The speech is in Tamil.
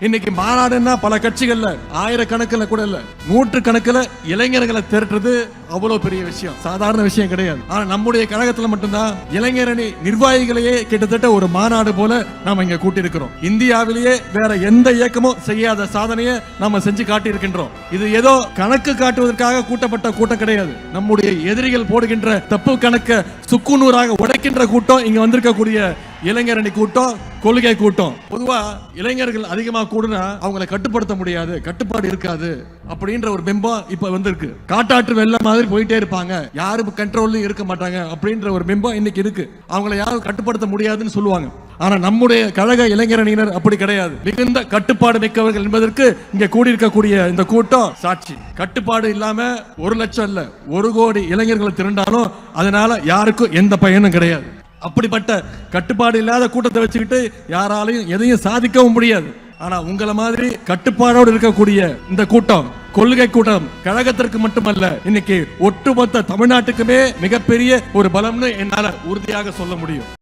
இன்னைக்கு மாநாடுன்னா பல கட்சிகள்ல ஆயிரக்கணக்கில் கூட இல்ல, நூற்றுக்கணக்கில் இளைஞர்களை திரட்டுறது அவ்வளவு பெரிய விஷயம், சாதாரண விஷயம் கிடையாது. ஆனா நம்முடைய கழகத்துல மட்டும்தான் இளைஞரணி நிர்வாகிகளையே கிட்டத்தட்ட ஒரு மாநாடு போல நாம இங்க கூட்டியிருக்கிறோம். இந்தியாவிலேயே வேற எந்த இயக்கமும் செய்யாத சாதனையை நாம செஞ்சு காட்டியிருக்கின்றோம். இது ஏதோ கணக்கு காட்டுவதற்காக கூட்டப்பட்ட கூட்டம் கிடையாது. நம்முடைய எதிரிகள் போடுகின்ற தப்பு கணக்க சுக்குநூறாக உடைக்கின்ற கூட்டம் இங்க வந்திருக்கக்கூடிய இளைஞரணி கூட்டம், கொள்கை கூட்டம். பொதுவா இளைஞர்கள் அதிகமா கூடுனா அவங்களை கட்டுப்படுத்த முடியாது, கட்டுப்பாடு இருக்காது அப்படின்ற ஒரு பிம்பம் இப்ப வந்திருக்கு. காட்டாற்று வெள்ளம் மாதிரி போயிட்டே இருப்பாங்க, யாரும் கண்ட்ரோல்ல இருக்க மாட்டாங்க அப்படின்ற ஒரு பிம்பம் இன்னைக்கு இருக்கு. அவங்களை யாரும் கட்டுப்படுத்த முடியாதுன்னு சொல்லுவாங்க. ஆனா நம்முடைய கழக இளைஞரணியினர் அப்படி கிடையாது, மிகுந்த கட்டுப்பாடு மிக்கவர்கள் என்பதற்கு இங்க கூடியிருக்கக்கூடிய இந்த கூட்டம் சாட்சி. கட்டுப்பாடு இல்லாம 1 லட்சம் இல்ல 1 கோடி இளைஞர்களை திரண்டாலும் அதனால யாருக்கும் எந்த பயனும் கிடையாது. அப்படிப்பட்ட கட்டுப்பாடு இல்லாத கூட்டத்தை வச்சுக்கிட்டு யாராலையும் எதையும் சாதிக்கவும் முடியாது. ஆனா உங்களை மாதிரி கட்டுப்பாடோடு இருக்கக்கூடிய இந்த கூட்டம், கொள்கை கூட்டம், கழகத்திற்கு மட்டுமல்ல இன்னைக்கு ஒட்டுமொத்த தமிழ்நாட்டுக்குமே மிகப்பெரிய ஒரு பலம்னு என்னால உறுதியாக சொல்ல முடியும்.